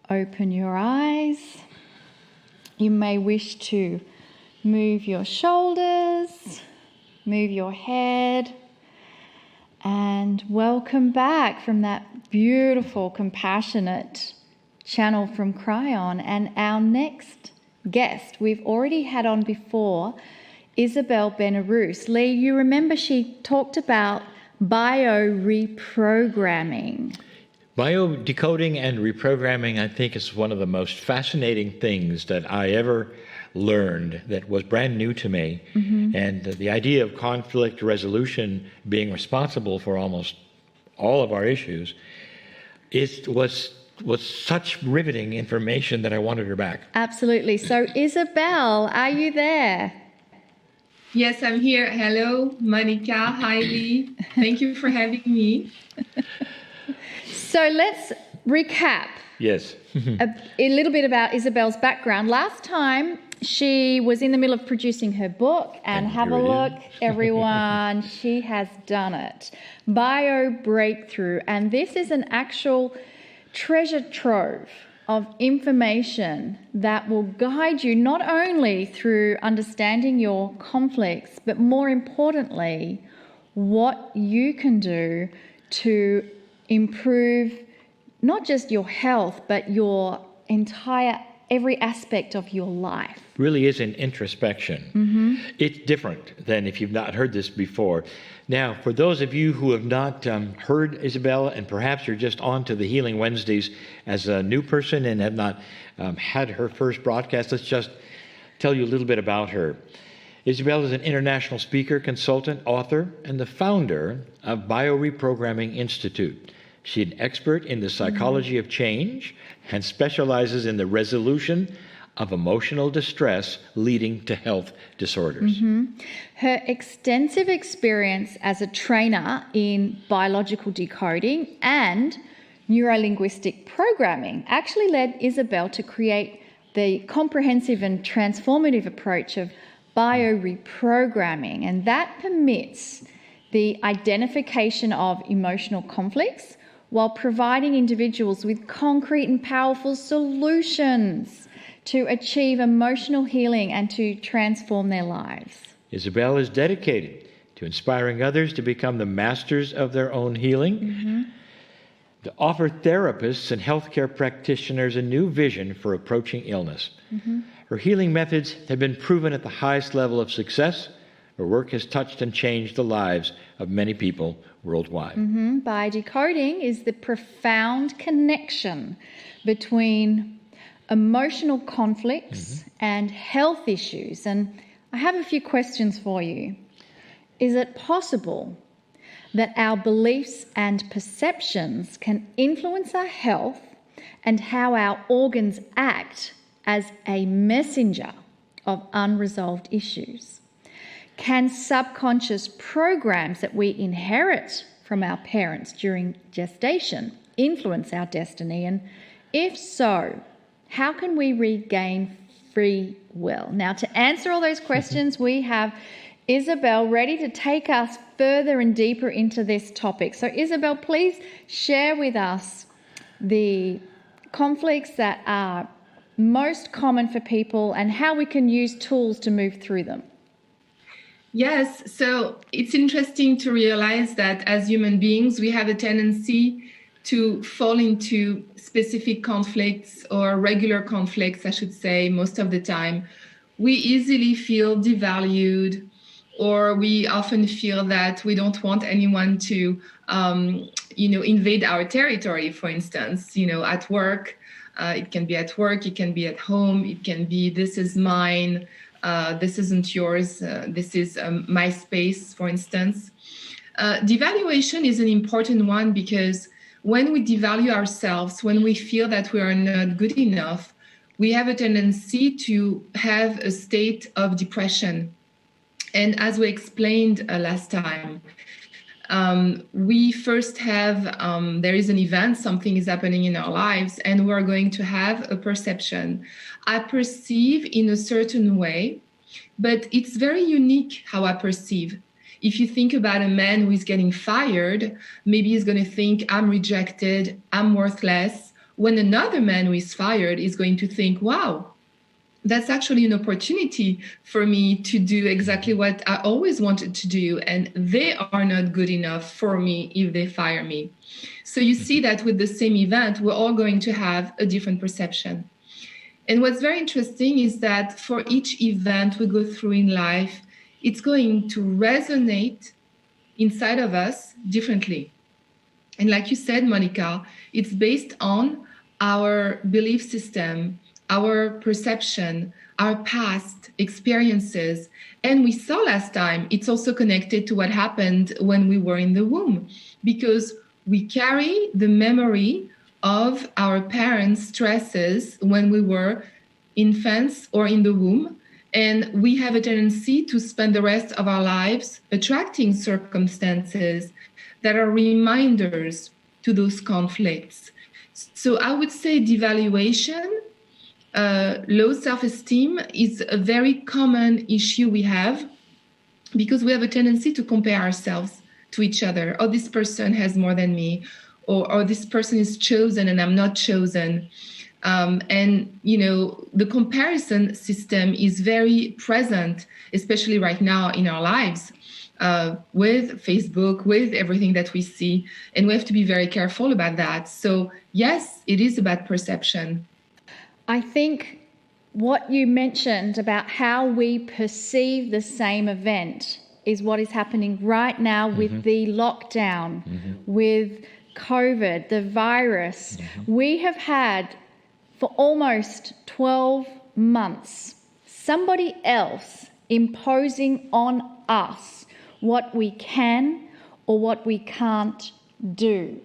open your eyes. You may wish to move your shoulders, move your head, and welcome back from that beautiful, compassionate channel from Kryon. And our next guest we've already had on before, Isabelle Benarous. Lee, you remember she talked about bio-reprogramming. Bio-decoding and reprogramming, I think, is one of the most fascinating things that I ever learned that was brand new to me. And the idea of conflict resolution being responsible for almost all of our issues, it was such riveting information that I wanted her back. Absolutely. So, Isabelle, are you there? Yes, I'm here. Hello, Monica. Hi, Lee. Thank you for having me. So let's recap. Yes. a little bit about Isabelle's background. Last time she was in the middle of producing her book, and have a look, everyone, she has done it. Bio Breakthrough, and this is an actual treasure trove of information that will guide you not only through understanding your conflicts, but more importantly, what you can do to improve not just your health, but your every aspect of your life. Really is an introspection. It's different than if you've not heard this before. Now, for those of you who have not heard Isabelle, and perhaps you're just on to the Healing Wednesdays as a new person and have not had her first broadcast, let's just tell you a little bit about her. Isabelle is an international speaker, consultant, author, and the founder of Bio-Reprogramming Institute. She's an expert in the psychology of change and specializes in the resolution of emotional distress leading to health disorders. Her extensive experience as a trainer in biological decoding and neurolinguistic programming actually led Isabelle to create the comprehensive and transformative approach of bio-reprogramming, and that permits the identification of emotional conflicts while providing individuals with concrete and powerful solutions to achieve emotional healing and to transform their lives. Isabelle is dedicated to inspiring others to become the masters of their own healing, to offer therapists and healthcare practitioners a new vision for approaching illness. Her healing methods have been proven at the highest level of success. Her work has touched and changed the lives of many people worldwide. By decoding is the profound connection between emotional conflicts and health issues. And I have a few questions for you. Is it possible that our beliefs and perceptions can influence our health and how our organs act as a messenger of unresolved issues? Can subconscious programs that we inherit from our parents during gestation influence our destiny? And if so, how can we regain free will? Now, to answer all those questions, we have Isabelle ready to take us further and deeper into this topic. So, Isabelle, please share with us the conflicts that are most common for people and how we can use tools to move through them. Yes, so it's interesting to realize that as human beings, we have a tendency to fall into specific conflicts, or regular conflicts, I should say, most of the time. We easily feel devalued, or we often feel that we don't want anyone to, invade our territory, for instance, at work. It can be at work, it can be at home, it can be, this is mine, this isn't yours, this is my space, for instance. Devaluation is an important one because when we devalue ourselves, when we feel that we are not good enough, we have a tendency to have a state of depression. And as we explained last time, we first have, there is an event, something is happening in our lives, and we're going to have a perception. I perceive in a certain way, but it's very unique how I perceive. If you think about a man who is getting fired, maybe he's going to think, I'm rejected, I'm worthless, when another man who is fired is going to think, wow, that's actually an opportunity for me to do exactly what I always wanted to do. And they are not good enough for me if they fire me. So you see that with the same event, we're all going to have a different perception. And what's very interesting is that for each event we go through in life, it's going to resonate inside of us differently. And like you said, Monica, it's based on our belief system, our perception, our past experiences. And we saw last time, it's also connected to what happened when we were in the womb, because we carry the memory of our parents' stresses when we were infants or in the womb. And we have a tendency to spend the rest of our lives attracting circumstances that are reminders to those conflicts. So I would say devaluation, low self-esteem is a very common issue we have, because we have a tendency to compare ourselves to each other. Oh, this person has more than me, or this person is chosen and I'm not chosen. And, you know, the comparison system is very present, especially right now in our lives, with Facebook, with everything that we see. And we have to be very careful about that. So, yes, it is about perception. I think what you mentioned about how we perceive the same event is what is happening right now with the lockdown, with COVID, the virus. We have had for almost 12 months somebody else imposing on us what we can or what we can't do.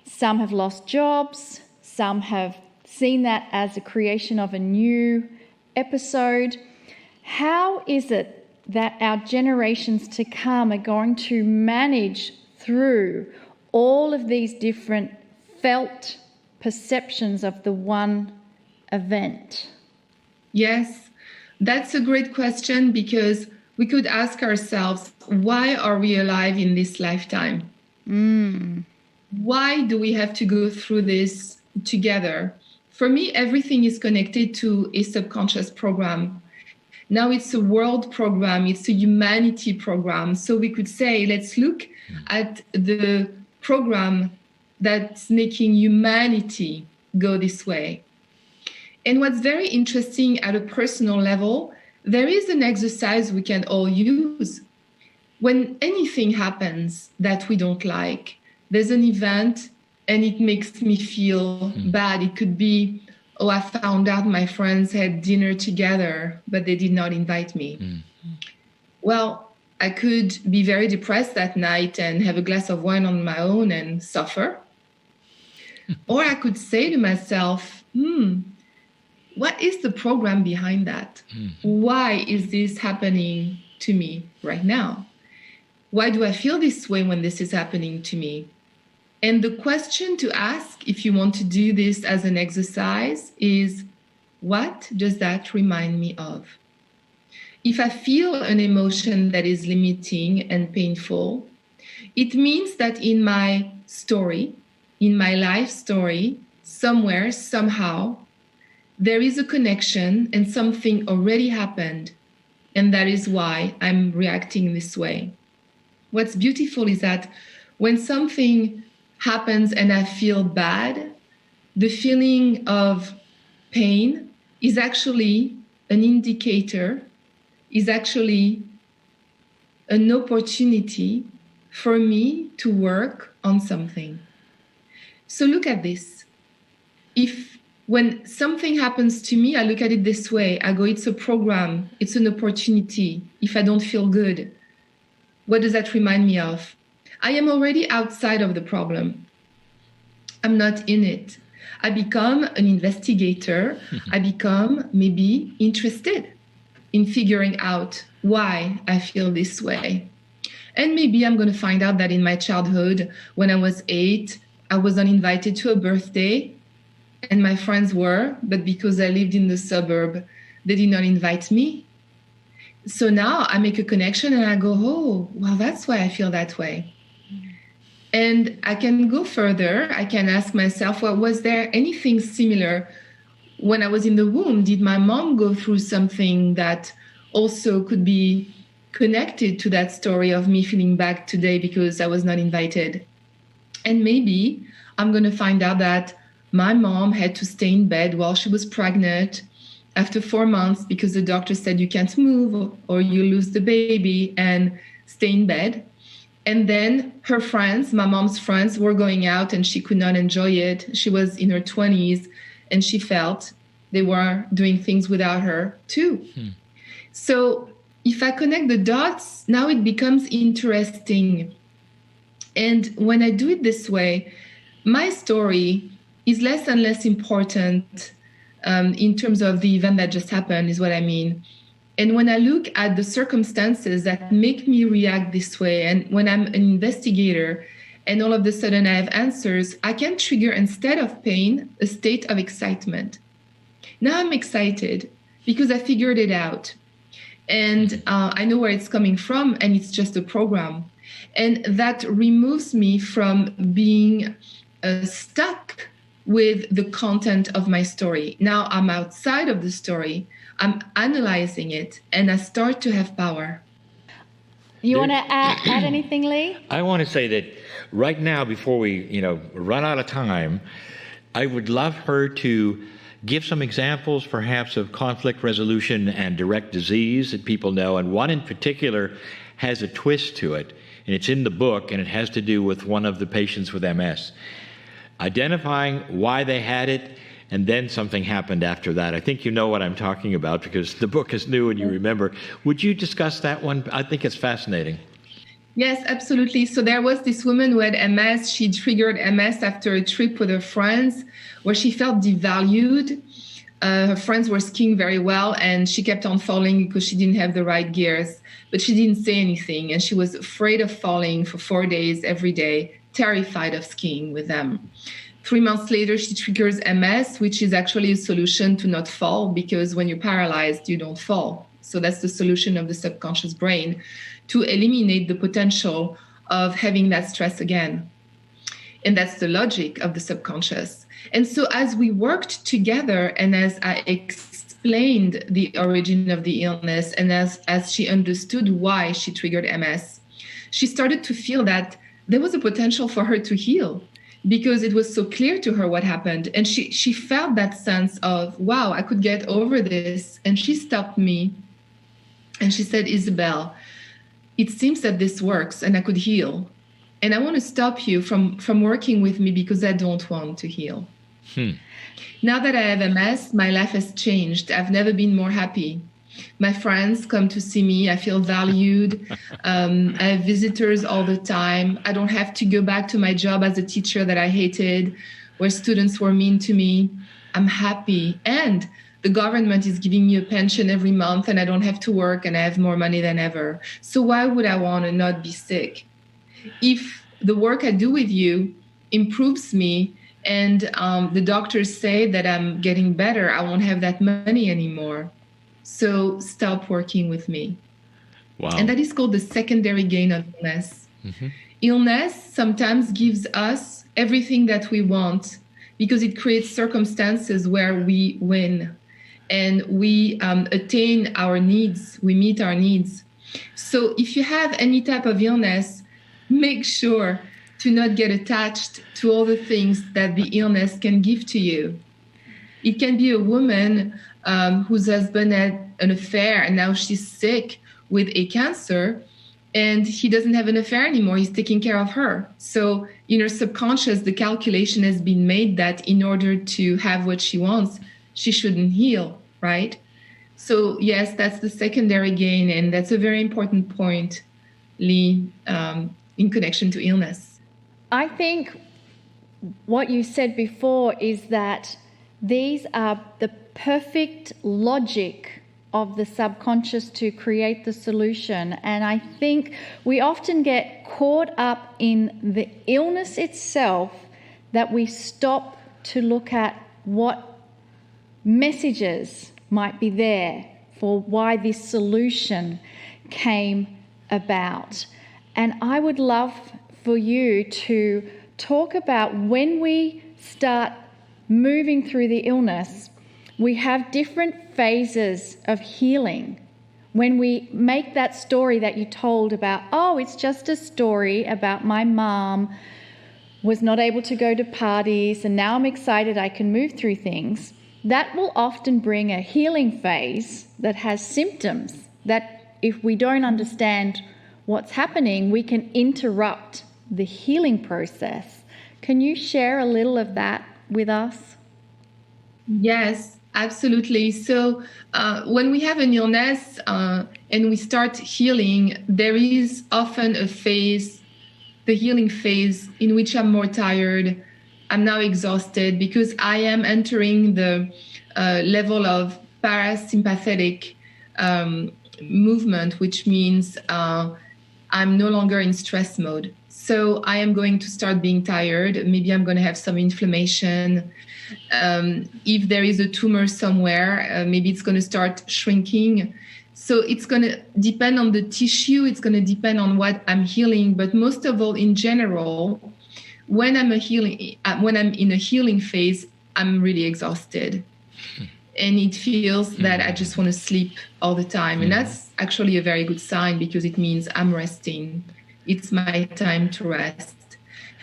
Some have lost jobs, some have seen that as a creation of a new episode. How is it that our generations to come are going to manage through all of these different felt perceptions of the one event? Yes, that's a great question, because we could ask ourselves, why are we alive in this lifetime? Why do we have to go through this together? For me, everything is connected to a subconscious program. Now it's a world program, it's a humanity program. So we could say, let's look at the program that's making humanity go this way. And what's very interesting at a personal level, there is an exercise we can all use. When anything happens that we don't like, there's an event and it makes me feel bad. It could be, oh, I found out my friends had dinner together, but they did not invite me. Well, I could be very depressed that night and have a glass of wine on my own and suffer. Or I could say to myself, what is the program behind that? Why is this happening to me right now? Why do I feel this way when this is happening to me? And the question to ask, if you want to do this as an exercise, is, what does that remind me of? If I feel an emotion that is limiting and painful, it means that in my story, in my life story, somewhere, somehow, there is a connection and something already happened. And that is why I'm reacting this way. What's beautiful is that when something happens and I feel bad, the feeling of pain is actually an indicator, is actually an opportunity for me to work on something. So look at this. If when something happens to me, I look at it this way. I go, it's a program, it's an opportunity. If I don't feel good, what does that remind me of? I am already outside of the problem. I'm not in it. I become an investigator. I become maybe interested in figuring out why I feel this way. And maybe I'm going to find out that in my childhood, when I was 8, I was uninvited to a birthday, and my friends were, but because I lived in the suburb, they did not invite me. So now I make a connection and I go, oh, well, that's why I feel that way. And I can go further. I can ask myself, well, was there anything similar when I was in the womb? Did my mom go through something that also could be connected to that story of me feeling bad today because I was not invited? And maybe I'm going to find out that my mom had to stay in bed while she was pregnant after 4 months because the doctor said you can't move or you lose the baby, and stay in bed. And then her friends, my mom's friends, were going out and she could not enjoy it. She was in her 20s and she felt they were doing things without her too. So if I connect the dots, now it becomes interesting. And when I do it this way, my story is less and less important in terms of the event that just happened, is what I mean. And when I look at the circumstances that make me react this way, and when I'm an investigator and all of a sudden I have answers, I can trigger, instead of pain, a state of excitement. Now I'm excited because I figured it out. And I know where it's coming from, and it's just a program. And that removes me from being stuck with the content of my story. Now I'm outside of the story. I'm analyzing it, and I start to have power. You want to add anything, Lee? I want to say that right now, before we, run out of time, I would love her to give some examples, perhaps, of conflict resolution and direct disease that people know. And one in particular has a twist to it, and it's in the book, and it has to do with one of the patients with MS. Identifying why they had it, and then something happened after that. I think you know what I'm talking about because the book is new and you remember. Would you discuss that one? I think it's fascinating. Yes, absolutely. So there was this woman who had MS. She triggered MS after a trip with her friends where she felt devalued. Her friends were skiing very well, and she kept on falling because she didn't have the right gears. But she didn't say anything, and she was afraid of falling for 4 days every day, terrified of skiing with them. 3 months later, she triggers MS, which is actually a solution to not fall, because when you're paralyzed, you don't fall. So that's the solution of the subconscious brain to eliminate the potential of having that stress again. And that's the logic of the subconscious. And so as we worked together, and as I explained the origin of the illness, and as she understood why she triggered MS, she started to feel that there was a potential for her to heal, because it was so clear to her what happened. And she felt that sense of, wow, I could get over this. And she stopped me and she said, Isabelle, it seems that this works and I could heal. And I want to stop you from working with me because I don't want to heal. Now that I have MS, my life has changed. I've never been more happy. My friends come to see me. I feel valued. I have visitors all the time. I don't have to go back to my job as a teacher that I hated, where students were mean to me. I'm happy. And the government is giving me a pension every month, and I don't have to work, and I have more money than ever. So why would I want to not be sick? If the work I do with you improves me, and the doctors say that I'm getting better, I won't have that money anymore. So stop working with me. Wow. And that is called the secondary gain of illness. Illness sometimes gives us everything that we want because it creates circumstances where we win and we attain our needs, we meet our needs. So if you have any type of illness, make sure to not get attached to all the things that the illness can give to you. It can be a woman whose husband had an affair and now she's sick with a cancer and he doesn't have an affair anymore. He's taking care of her. So in her subconscious, the calculation has been made that in order to have what she wants, she shouldn't heal, right? So yes, that's the secondary gain. And that's a very important point, Lee, in connection to illness. I think what you said before is that these are the perfect logic of the subconscious to create the solution. And I think we often get caught up in the illness itself that we stop to look at what messages might be there for why this solution came about. And I would love for you to talk about when we start moving through the illness, we have different phases of healing. When we make that story that you told about, oh, it's just a story about my mom was not able to go to parties and now I'm excited I can move through things, that will often bring a healing phase that has symptoms that if we don't understand what's happening, we can interrupt the healing process. Can you share a little of that with us? Yes, absolutely. So when we have an illness and we start healing, there is often a phase, the healing phase, in which I'm more tired. I'm now exhausted because I am entering the level of parasympathetic movement, which means I'm no longer in stress mode. So I am going to start being tired. Maybe I'm going to have some inflammation. If there is a tumor somewhere, maybe it's going to start shrinking. So it's going to depend on the tissue. It's going to depend on what I'm healing. But most of all, in general, when I'm in a healing phase, I'm really exhausted. And it feels that I just want to sleep all the time. And that's actually a very good sign because it means I'm resting. It's my time to rest.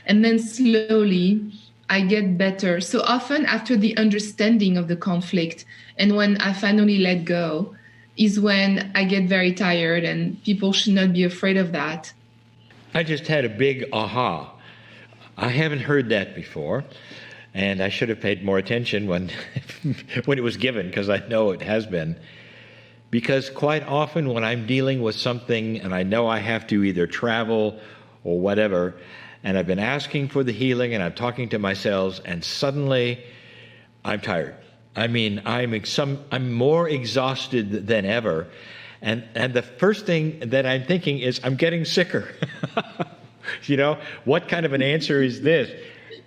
And then slowly I get better. So often after the understanding of the conflict and when I finally let go is when I get very tired, and people should not be afraid of that. I just had a big aha. I haven't heard that before. And I should have paid more attention when it was given, because I know it has been. Because quite often when I'm dealing with something and I know I have to either travel or whatever, and I've been asking for the healing and I'm talking to my cells, and suddenly I'm tired. I mean, I'm more exhausted than ever. And the first thing that I'm thinking is I'm getting sicker. You know, what kind of an answer is this?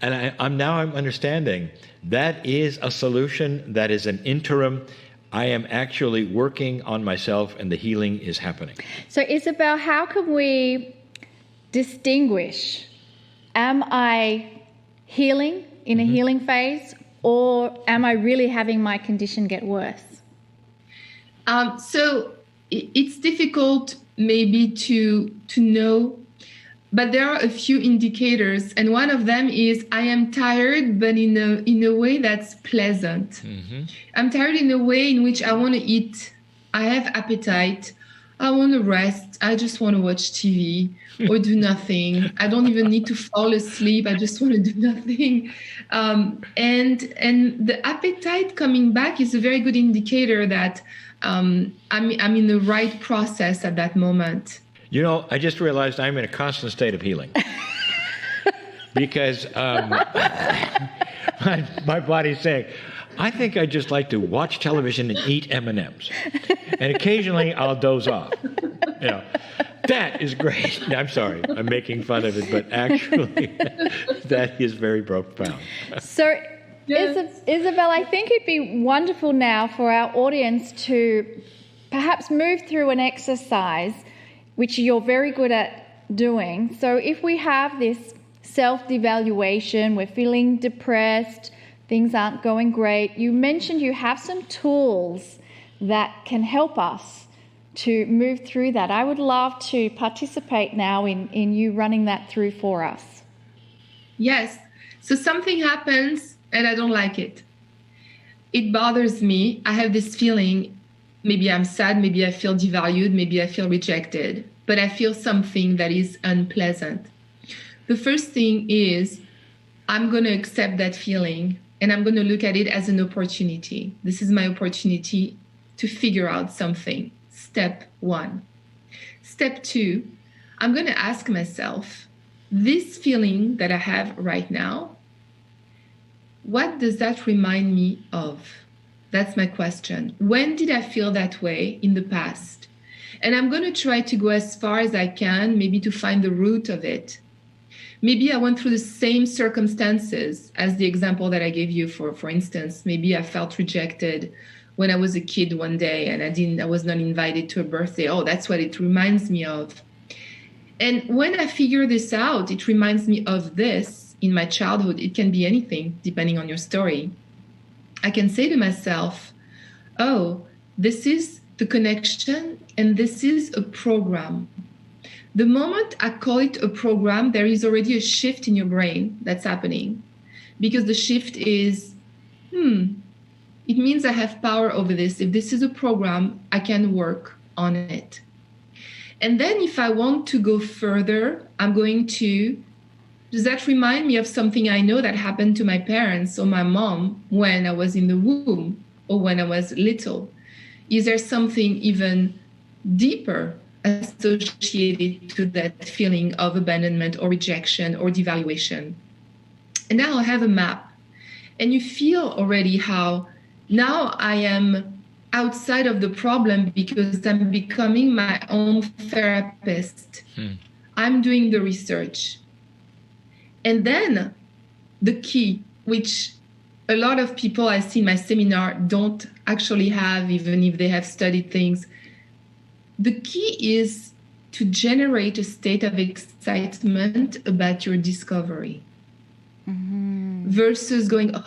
And I'm understanding that is a solution, that is an interim. I am actually working on myself and the healing is happening. So Isabelle, how can we distinguish, am I healing in a healing phase, or am I really having my condition get worse? So it's difficult maybe to know. But there are a few indicators, and one of them is I am tired, but in a way that's pleasant. Mm-hmm. I'm tired in a way in which I want to eat. I have appetite. I want to rest. I just want to watch TV or do nothing. I don't even need to fall asleep. I just want to do nothing. And the appetite coming back is a very good indicator that I'm in the right process at that moment. You know, I just realized I'm in a constant state of healing. Because my body's saying, I think I just like to watch television and eat M&Ms. And occasionally I'll doze off. You know, that is great. I'm sorry, I'm making fun of it, but actually that is very profound. So, yes. Isabelle, I think it'd be wonderful now for our audience to perhaps move through an exercise which you're very good at doing. So if we have this self-devaluation, we're feeling depressed, things aren't going great, you mentioned you have some tools that can help us to move through that. I would love to participate now in you running that through for us. Yes. So something happens and I don't like it. It bothers me. I have this feeling. Maybe I'm sad, maybe I feel devalued, maybe I feel rejected, but I feel something that is unpleasant. The first thing is I'm going to accept that feeling and I'm going to look at it as an opportunity. This is my opportunity to figure out something. Step 1. Step 2, I'm going to ask myself, this feeling that I have right now, what does that remind me of? That's my question. When did I feel that way in the past? And I'm going to try to go as far as I can, maybe to find the root of it. Maybe I went through the same circumstances as the example that I gave you for instance. Maybe I felt rejected when I was a kid one day and I was not invited to a birthday. Oh, that's what it reminds me of. And when I figure this out, it reminds me of this in my childhood. It can be anything, depending on your story. I can say to myself, oh, this is the connection and this is a program. The moment I call it a program, there is already a shift in your brain that's happening, because the shift is, it means I have power over this. If this is a program, I can work on it. And then if I want to go further, I'm going to, does that remind me of something I know that happened to my parents or my mom when I was in the womb or when I was little? Is there something even deeper associated to that feeling of abandonment or rejection or devaluation? And now I have a map. And you feel already how now I am outside of the problem because I'm becoming my own therapist. I'm doing the research. And then the key, which a lot of people I see in my seminar don't actually have, even if they have studied things. The key is to generate a state of excitement about your discovery versus going, oh,